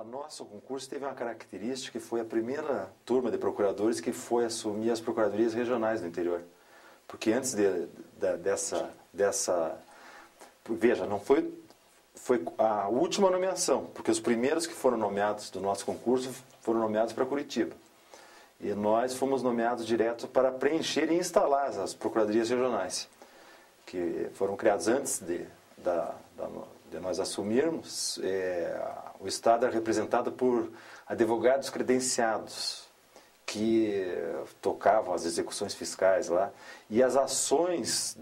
nosso concurso teve uma característica que foi a primeira turma de procuradores que foi assumir as procuradorias regionais do interior. Porque antes dessa... Veja, não foi a última nomeação, porque os primeiros que foram nomeados do nosso concurso foram nomeados para Curitiba. E nós fomos nomeados direto para preencher e instalar as procuradorias regionais, que foram criadas antes de nós assumirmos. O Estado era representado por advogados credenciados, que tocavam as execuções fiscais lá, e as ações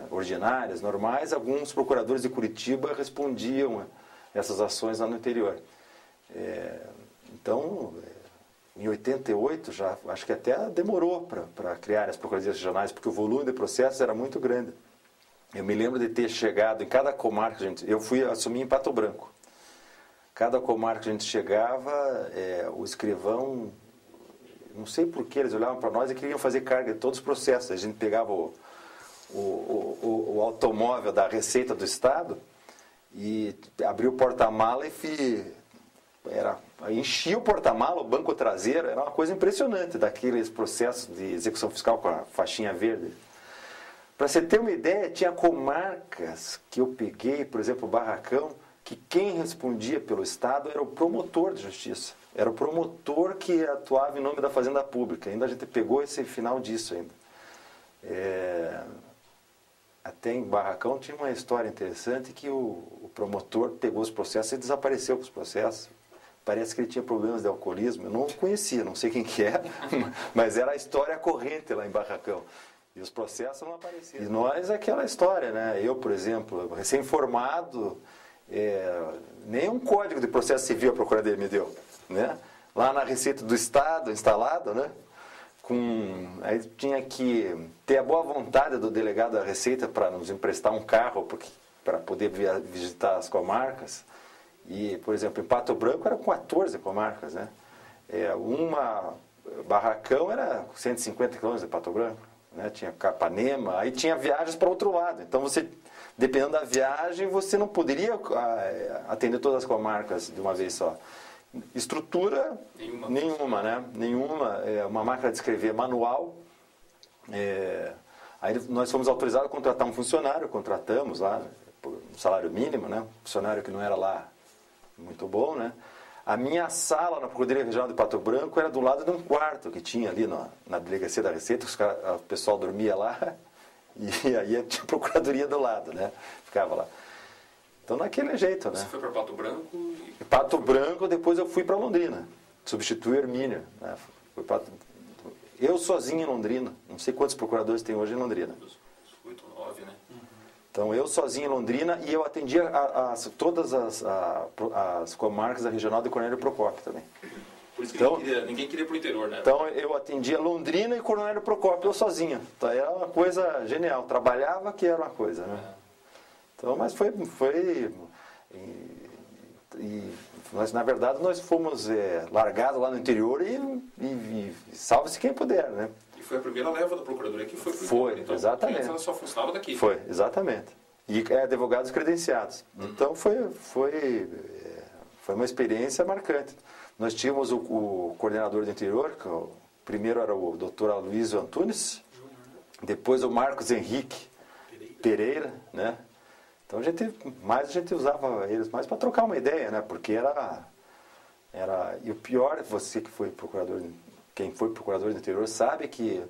ordinárias, normais, alguns procuradores de Curitiba respondiam a essas ações lá no interior. Então, em 88, já acho que até demorou para criar as procuradorias regionais, porque o volume de processos era muito grande. Eu me lembro de ter chegado em cada comarca, eu fui assumir em Pato Branco. Cada comarca que a gente chegava, o escrivão, não sei por que eles olhavam para nós e queriam fazer carga de todos os processos. A gente pegava o automóvel da Receita do Estado e abria o porta-mala e enchia o porta-mala, o banco traseiro, era uma coisa impressionante daqueles processos de execução fiscal com a faixinha verde. Para você ter uma ideia, tinha comarcas que eu peguei, por exemplo, o Barracão, que quem respondia pelo Estado era o promotor de justiça. Era o promotor que atuava em nome da Fazenda Pública. Ainda a gente pegou esse final disso ainda. Até em Barracão tinha uma história interessante que o promotor pegou os processos e desapareceu com os processos. Parece que ele tinha problemas de alcoolismo. Eu não o conhecia, não sei quem que é, mas era a história corrente lá em Barracão. E os processos não apareciam. E nós, aquela história, né? Eu, por exemplo, recém-formado, nem um código de processo civil a Procuradoria me deu, né? Lá na Receita do Estado, instalado, né? Aí tinha que ter a boa vontade do delegado da Receita para nos emprestar um carro para poder visitar as comarcas. E, por exemplo, em Pato Branco eram 14 comarcas, né? Barracão era 150 quilômetros de Pato Branco, né? Tinha Capanema, aí tinha viagens para outro lado. Então, dependendo da viagem, você não poderia atender todas as comarcas de uma vez só. Estrutura, nenhuma, né? Nenhuma. Uma máquina de escrever manual. Aí nós fomos autorizados a contratar um funcionário, contratamos lá, por um salário mínimo, né? Um funcionário que não era lá muito bom, né? A minha sala na Procuradoria Regional de Pato Branco era do lado de um quarto que tinha ali na Delegacia da Receita, o pessoal dormia lá, e aí tinha a Procuradoria do lado, né? Ficava lá. Então, naquele jeito, né? Você foi para Pato Branco? Pato Branco, depois eu fui para Londrina, substituí o Hermínio, né? Eu sozinho em Londrina, não sei quantos procuradores tem hoje em Londrina. 8 ou 9, né? Então, eu sozinho em Londrina, e eu atendia todas as comarcas da Regional de Cornélio Procópio também. Por isso que ninguém queria ir para o interior, né? Então, eu atendia Londrina e Cornélio Procópio, eu sozinho. Então, era uma coisa genial. Trabalhava que era uma coisa, né? Então, mas nós, na verdade, nós fomos largados lá no interior e salve-se quem puder, né? E foi a primeira leva da Procuradoria que foi para o interior. Então, exatamente. Ela só funcionava daqui. Foi, exatamente. E advogados credenciados. Então, foi uma experiência marcante. Nós tínhamos o coordenador do interior, que primeiro era o doutor Aloysio Antunes, depois o Marcos Henrique Pereira, né? Então a gente usava eles mais para trocar uma ideia, né? Porque e o pior, você que foi procurador, quem foi procurador do interior sabe que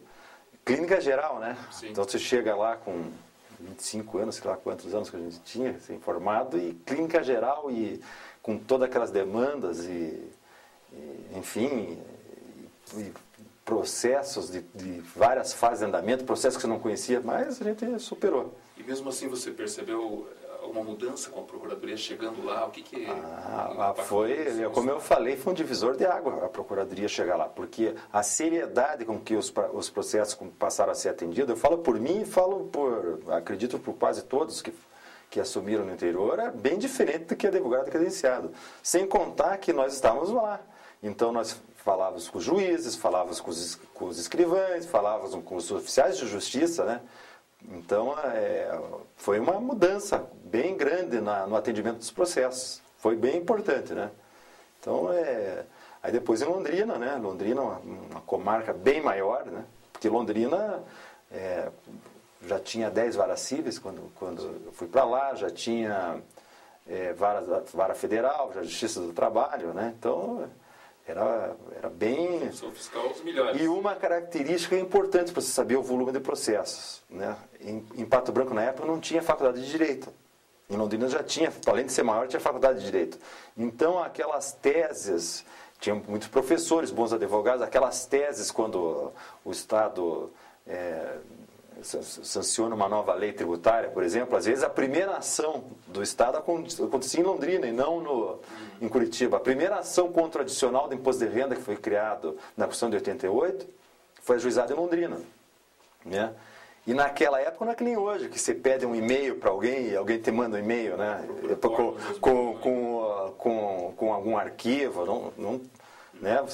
clínica geral, né? Sim. Então você chega lá com 25 anos, sei lá quantos anos que a gente tinha, assim, formado, e clínica geral e com todas aquelas demandas enfim, processos de várias fases de andamento, processos que você não conhecia, mas a gente superou. E mesmo assim você percebeu uma mudança com a Procuradoria chegando lá? O que como eu falei, foi um divisor de água a Procuradoria chegar lá, porque a seriedade com que os processos passaram a ser atendidos, eu falo por mim e acredito por quase todos que assumiram no interior, é bem diferente do que advogado credenciado. Sem contar que nós estávamos lá. Então, nós falávamos com os juízes, falávamos com os escrivães, falávamos com os oficiais de justiça, né? Então, foi uma mudança bem grande no atendimento dos processos. foi bem importante, né? Então, aí depois em Londrina, né? Londrina é uma comarca bem maior, né? Porque Londrina já tinha 10 varas cíveis quando eu fui para lá, já tinha vara federal, já Justiça do Trabalho, né? Então, era bem... São fiscal os melhores. E uma característica importante para você saber o volume de processos, né? Em Pato Branco, na época, não tinha faculdade de Direito. Em Londrina já tinha, além de ser maior, tinha faculdade de Direito. Então, aquelas teses, tinha muitos professores, bons advogados, aquelas teses quando o Estado sanciona uma nova lei tributária, por exemplo, às vezes a primeira ação do Estado acontecia em Londrina e não em Curitiba. A primeira ação contra o adicional do imposto de renda que foi criado na Constituição de 88 foi ajuizada em Londrina, né? E naquela época não é que nem hoje, que você pede um e-mail para alguém e alguém te manda um e-mail, né? Com algum arquivo, né?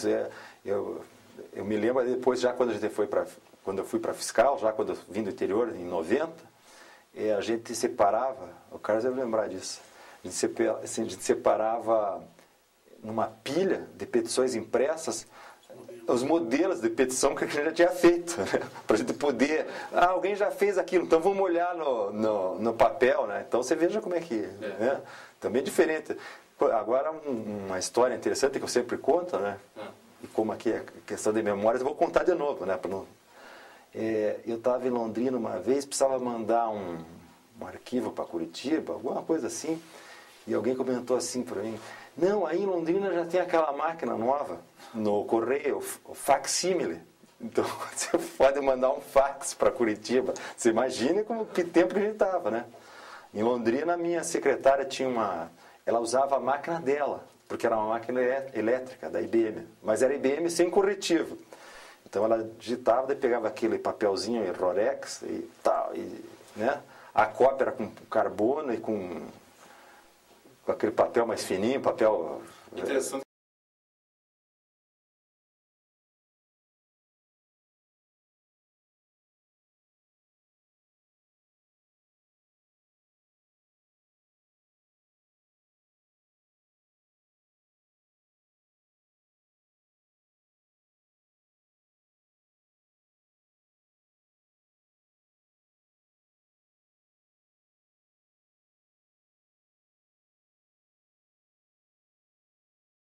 Eu me lembro depois, já quando eu fui para fiscal, já quando eu vim do interior, em 90, a gente separava, o Carlos deve lembrar disso, a gente separava numa pilha de petições impressas os modelos de petição que a gente já tinha feito, né? Para a gente poder... alguém já fez aquilo, então vamos olhar no papel, né? Então você veja como é que... Né? Também é diferente. Agora, uma história interessante que eu sempre conto, né? E como aqui é questão de memórias, eu vou contar de novo, né? Eu estava em Londrina uma vez, precisava mandar um arquivo para Curitiba, alguma coisa assim, e alguém comentou assim para mim: não, aí em Londrina já tem aquela máquina nova no correio, o facsímile. Então você pode mandar um fax para Curitiba. Você imagina que tempo que a gente estava, né? Em Londrina, a minha secretária ela usava a máquina dela, porque era uma máquina elétrica da IBM, mas era IBM sem corretivo. Então ela digitava, daí pegava aquele papelzinho Rorex e tal, né? A cópia era com carbono e com aquele papel mais fininho, papel... Interessante.